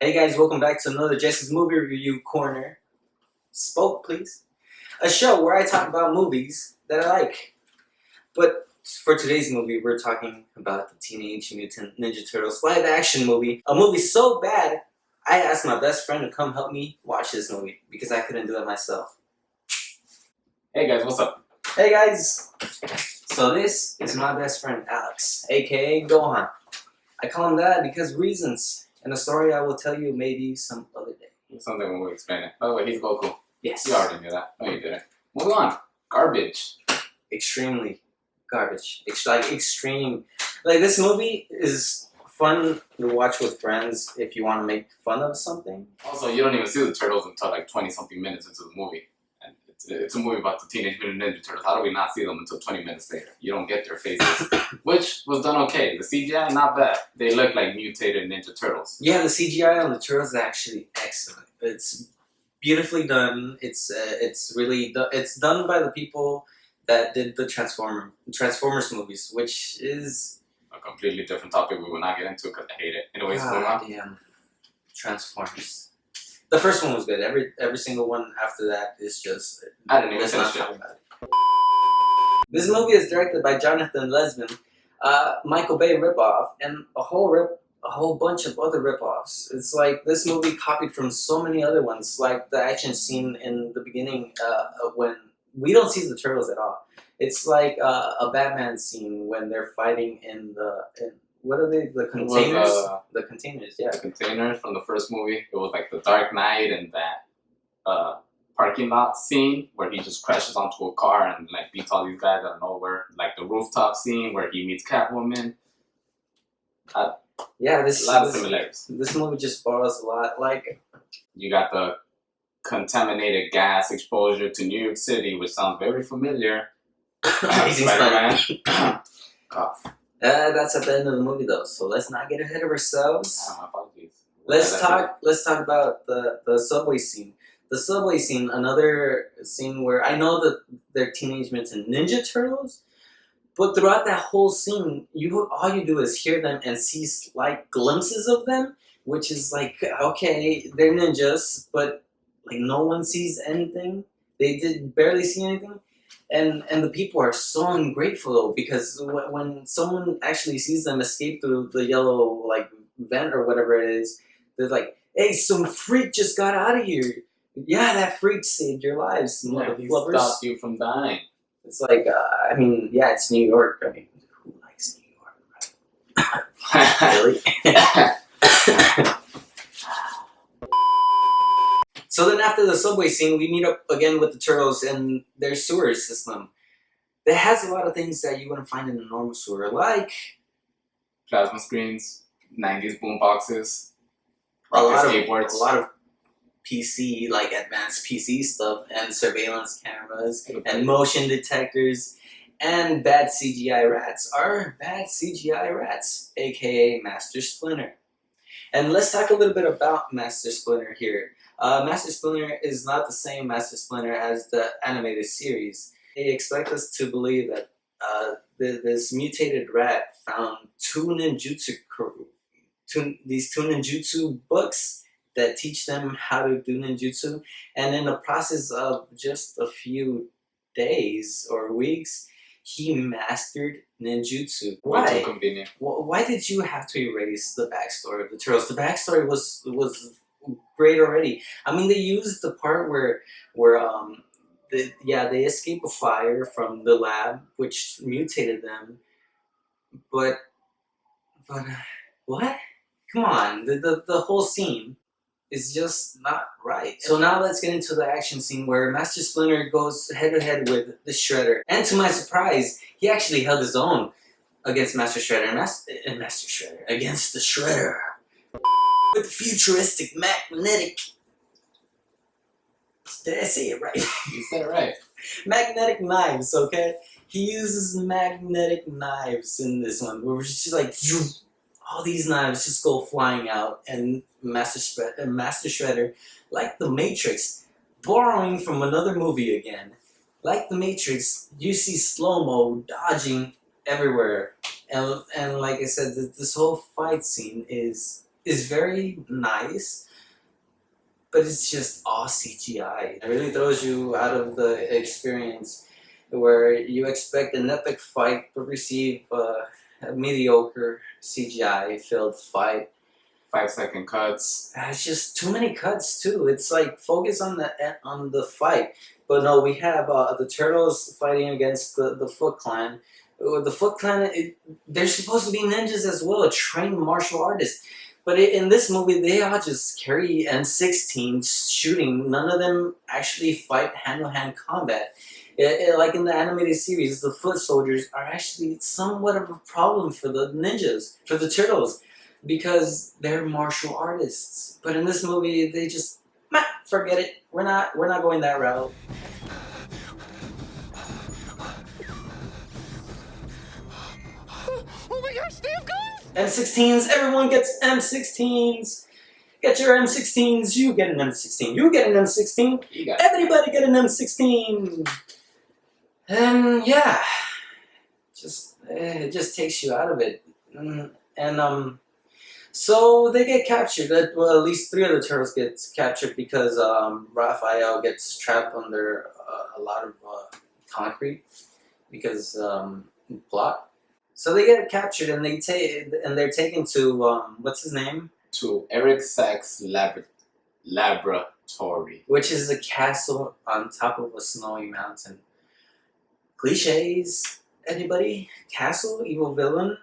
Hey guys, welcome back to another Jesse's Movie Review Corner. Spoke, please. A show where I talk about movies that I like. But for today's movie, we're talking about the Teenage Mutant Ninja Turtles live action movie. A movie so bad, I asked my best friend to come help me watch this movie because I couldn't do it myself. Hey guys, what's up? Hey guys! So this is my best friend Alex, aka Gohan. I call him that because reasons. And a story I will tell you maybe some other day. Something when we explain it. By the way, he's Goku. Yes. You already knew that. No, you didn't. Move on. Garbage. Extremely garbage. Extreme. Like, this movie is fun to watch with friends if you want to make fun of something. Also, you don't even see the turtles until like 20-something minutes into the movie. And it's a movie about the Teenage Mutant Ninja Turtles. How do we not see them until 20 minutes later? You don't get their faces. Which was done okay. The CGI, not bad. They look like mutated Ninja Turtles. Yeah, the CGI on the turtles is actually excellent. It's beautifully done. It's done by the people that did the Transformers movies, which is A completely different topic we will not get into because I hate it. Anyways, move on. damn Transformers. The first one was good. Every single one after that is just. I didn't even let's not finish talk it. about it. This movie is directed by Jonathan Lesman, Michael Bay ripoff, and a whole bunch of other ripoffs. It's like this movie copied from so many other ones, like the action scene in the beginning when we don't see the turtles at all. It's like a Batman scene when they're fighting in what are they? The containers? The containers, yeah. The containers from the first movie. It was like the Dark Knight and that parking lot scene where he just crashes onto a car and like beats all these guys out of nowhere. Like the rooftop scene where he meets Catwoman. Yeah, A lot of similarities. This movie just borrows a lot. Like, You got the contaminated gas exposure to New York City, which sounds very familiar. Amazing Spider-Man. Cough. That's at the end of the movie, though. So let's not get ahead of ourselves. My apologies. Let's talk about the subway scene. The subway scene, another scene where I know that they're Teenage Mutant Ninja Turtles, but throughout that whole scene, all you do is hear them and see slight glimpses of them, which is like, okay, they're ninjas, but like no one sees anything. They did barely see anything. And the people are so ungrateful though, because when someone actually sees them escape through the yellow like vent or whatever it is, they're like, "Hey, some freak just got out of here." Yeah, that freak saved your lives, Yeah, he motherfuckers. stopped you from dying. It's like, I mean, yeah, it's New York. I mean, who likes New York, right? Really? So then after the subway scene, we meet up again with the turtles and their sewer system. That has a lot of things that you wouldn't find in a normal sewer, like Plasma screens, 90s boom boxes, a lot skateboards. of PC, like advanced PC stuff, and surveillance cameras, and motion detectors, and bad CGI rats. Our bad CGI rats, aka Master Splinter. And let's talk a little bit about Master Splinter here. Master Splinter is not the same Master Splinter as the animated series. They expect us to believe that this mutated rat found two ninjutsu books that teach them how to do ninjutsu, and in the process of just a few days or weeks, he mastered ninjutsu. Why? Way too convenient. Why did you have to erase the backstory of the turtles? The backstory was great already. I mean, they used the part where they escape a fire from the lab, which mutated them. But what? Come on, the whole scene is just not right. So now let's get into the action scene where Master Splinter goes head to head with the Shredder. And to my surprise, he actually held his own against Master Shredder. Against the Shredder. With futuristic magnetic. Did I say it right? You said it right. Magnetic knives, okay? He uses magnetic knives in this one, where it's just like all these knives just go flying out, and Master Shredder, like the Matrix, borrowing from another movie again. Like the Matrix, you see slow-mo dodging everywhere, and like I said, this whole fight scene is is very nice, but it's just all CGI. It really throws you out of the experience, where you expect an epic fight but receive a mediocre CGI-filled fight. 5-second cuts. It's just too many cuts too. It's like focus on the fight, but no, we have the turtles fighting against the Foot Clan. The Foot Clan, they're supposed to be ninjas as well, trained martial artists. But in this movie, they all just carry M16s shooting. None of them actually fight hand-to-hand combat. Like in the animated series, the foot soldiers are actually somewhat of a problem for the ninjas, for the turtles, because they're martial artists. But in this movie, they just forget it. We're not going that route. Oh my gosh, they have guns! M16s, everyone gets M16s. Get your M16s, you get an M16, you get an M16, everybody get an M16. And yeah, it just takes you out of it. And so they get captured. Well, at least 3 of the turtles get captured because Raphael gets trapped under a lot of concrete because plot. So they get captured and they're taken to what's his name? To Eric Sachs Laboratory, which is a castle on top of a snowy mountain. Cliches. Anybody? Castle, evil villain,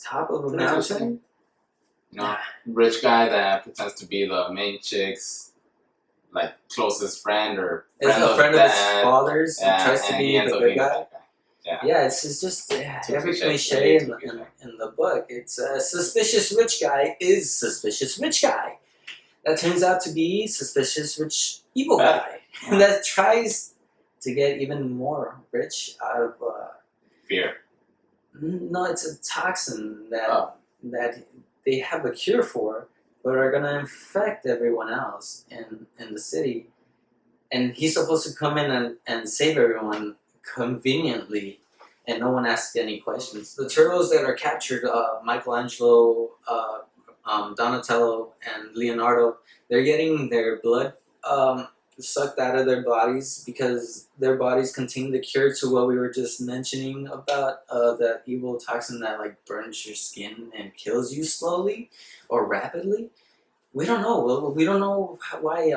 top of a mountain. You know, rich guy that pretends to be the main chick's like closest friend or friend is a friend of his father's. Yeah, tries to be the good guy. Yeah, it's just every cliche in the book. It's a suspicious rich guy is suspicious rich guy. That turns out to be suspicious rich evil guy that tries to get even more rich out of fear. No, it's a toxin that they have a cure for, but are gonna infect everyone else in the city. And he's supposed to come in and save everyone conveniently, and no one asks any questions. The turtles that are captured, Michelangelo, Donatello, and Leonardo, they're getting their blood sucked out of their bodies because their bodies contain the cure to what we were just mentioning about that evil toxin that like burns your skin and kills you slowly or rapidly. We don't know. We don't know why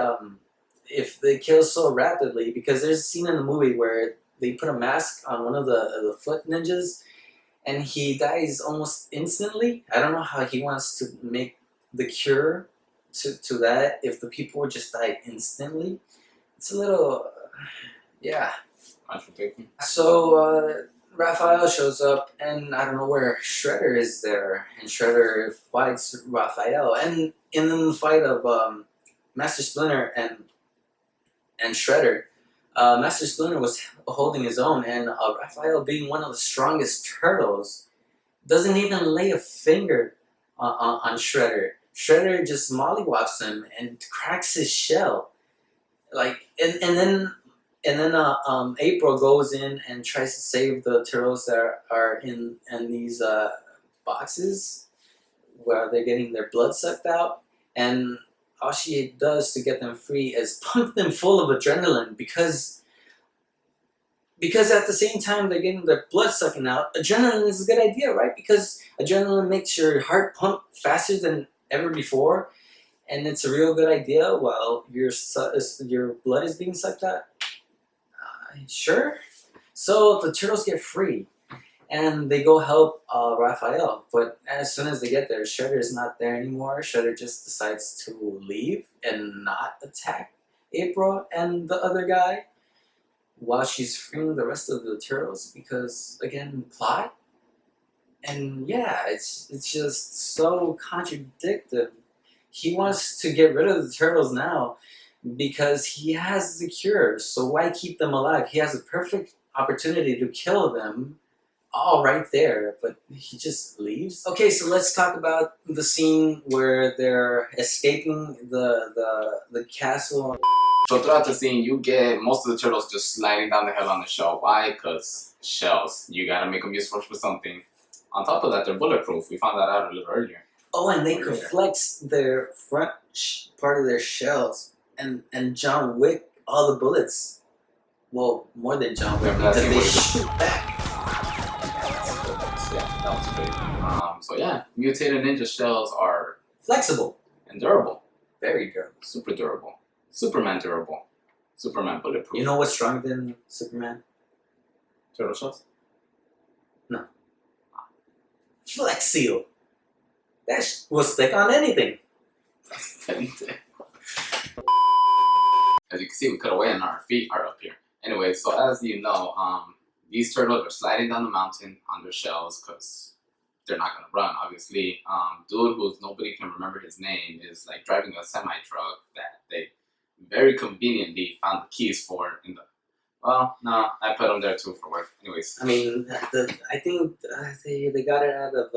if they kill so rapidly, because there's a scene in the movie where they put a mask on one of the foot ninjas and he dies almost instantly. I don't know how he wants to make the cure to that if the people would just die instantly. It's a little, yeah. Contradicting. So Raphael shows up, and I don't know where Shredder is there, and Shredder fights Raphael. And in the fight of Master Splinter and Shredder, Master Splinter was holding his own, and Raphael, being one of the strongest turtles, doesn't even lay a finger on Shredder. Shredder just mollywops him and cracks his shell, like, and then April goes in and tries to save the turtles that are in these boxes where they're getting their blood sucked out, and all she does to get them free is pump them full of adrenaline because at the same time they're getting their blood sucking out, adrenaline is a good idea, right? Because adrenaline makes your heart pump faster than ever before, and it's a real good idea while your blood is being sucked out. Sure. So the turtles get free, and they go help Raphael. But as soon as they get there, Shredder is not there anymore. Shredder just decides to leave and not attack April and the other guy while she's freeing the rest of the turtles because, again, plot. And yeah, it's just so contradictory. He wants to get rid of the turtles now because he has the cure, so why keep them alive? He has a perfect opportunity to kill them all right there, but he just leaves. Okay, so let's talk about the scene where they're escaping the castle. So throughout the scene, you get most of the turtles just sliding down the hill on the shell. Why? Because shells. You gotta make them useful for something. On top of that, they're bulletproof. We found that out a little earlier. Oh, and they could flex their front part of their shells and John Wick all the bullets. Well, more than John Wick because they shoot back. Yeah, that was great. So yeah, mutated ninja shells are flexible and durable. Very durable. Super durable. Superman durable. Superman bulletproof. You know what's stronger than Superman? Turtle shells? No. Flex Seal. That will stick on anything. Anything. As you can see, we cut away and our feet are up here. Anyway, so as you know, these turtles are sliding down the mountain on their shells because they're not gonna run, obviously. Dude who's nobody can remember his name is like driving a semi-truck that they very conveniently found the keys for in the. Well, no, I put them there too for work. Anyways, I mean, I think they got it out of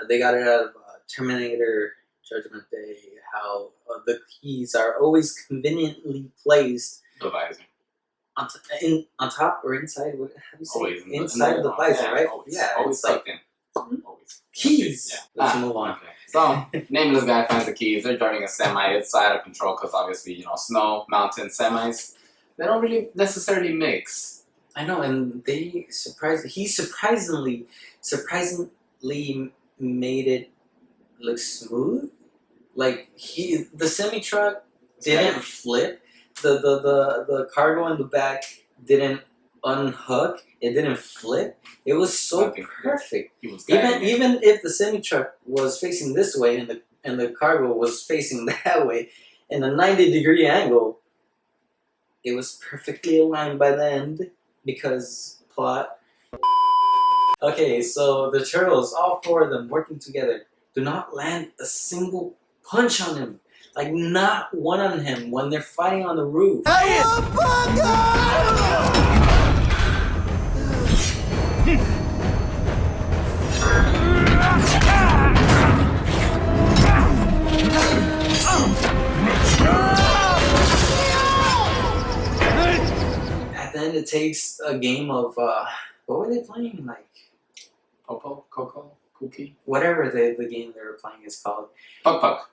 they got it out of Terminator Judgment Day. How the keys are always conveniently placed. The visor. On top or inside? What? How do you say? Always inside the visor, yeah, right? Always, yeah, always it's like in. Always. keys. Yeah. Let's move on. Okay. So, nameless guy finds the keys. They're driving a semi. It's out of control because obviously, you know, snow, mountain, semis. They don't really necessarily mix. I know, and he surprisingly made it look smooth. Like the semi truck didn't flip. The cargo in the back didn't unhook. It didn't flip. It was so perfect. Even if the semi truck was facing this way and the cargo was facing that way, in a 90-degree angle, it was perfectly aligned by the end because plot. Okay, so the turtles, all four of them working together, do not land a single punch on him. Like, not one on him when they're fighting on the roof. And then it takes a game of, what were they playing? Like, Popo? Coco? Cookie? Whatever the game they were playing is called. Puck Puck.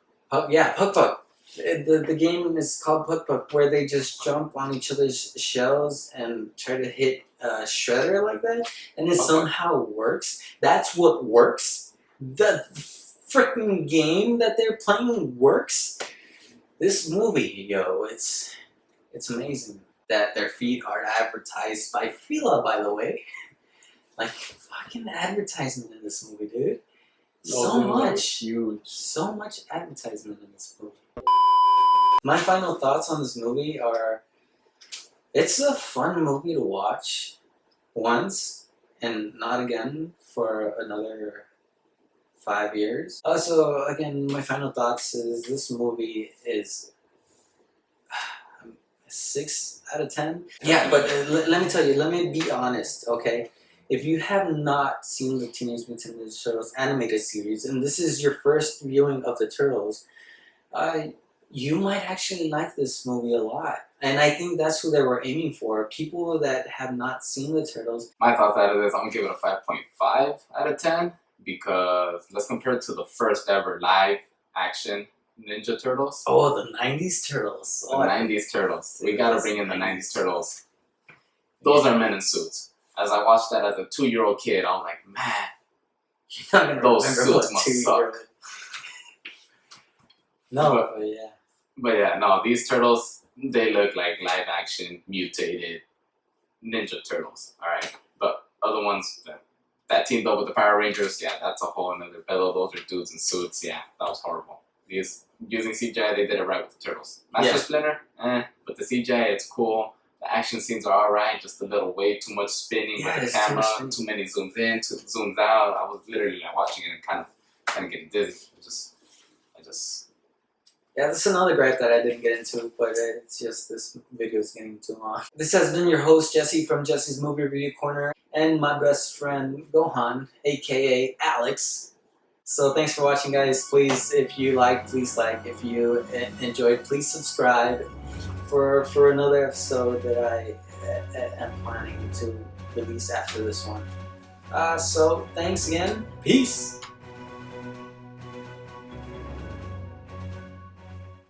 Yeah, Puck Puck. The game is called Puck Puck, where they just jump on each other's shells and try to hit a shredder like that, and it somehow works. That's what works. The freaking game that they're playing works. This movie, yo, it's amazing that their feet are advertised by Fila, by the way. Like, fucking advertisement in this movie, dude. So much advertisement in this movie. My final thoughts on this movie are, it's a fun movie to watch once and not again for another 5 years. Also, again, my final thoughts is this movie is 6 out of 10. Yeah, but let me tell you, let me be honest, okay? If you have not seen the Teenage Mutant Ninja Turtles animated series, and this is your first viewing of the Turtles, you might actually like this movie a lot. And I think that's who they were aiming for. People that have not seen the Turtles. My thoughts out of this, I'm going to give it a 5.5 out of 10. Because let's compare it to the first ever live action Ninja Turtles. Oh, the 90s Turtles. The 90s Turtles. We got to bring in the 90s Turtles. Those are men in suits. As I watched that as a 2-year-old kid, I was like, man, you're not gonna those suits must suck. No, but yeah. But yeah, no, these turtles, they look like live action, mutated Ninja Turtles, alright? But other ones that teamed up with the Power Rangers, yeah, that's a whole another bellow. Those are dudes in suits, yeah, that was horrible. These, using CGI, they did it right with the turtles. Master Splinter, but the CGI, it's cool. The action scenes are alright, just a little way too much spinning with the camera, too many zooms in, too zooms out. I was literally like, watching it and kind of getting dizzy. Yeah, that's another gripe that I didn't get into, but it's just this video is getting too long. This has been your host, Jesse from Jesse's Movie Review Corner, and my best friend, Gohan, aka Alex. So thanks for watching, guys. Please, if you like, please like. If you enjoyed, please subscribe for another episode that I am planning to release after this one. So thanks again. Peace.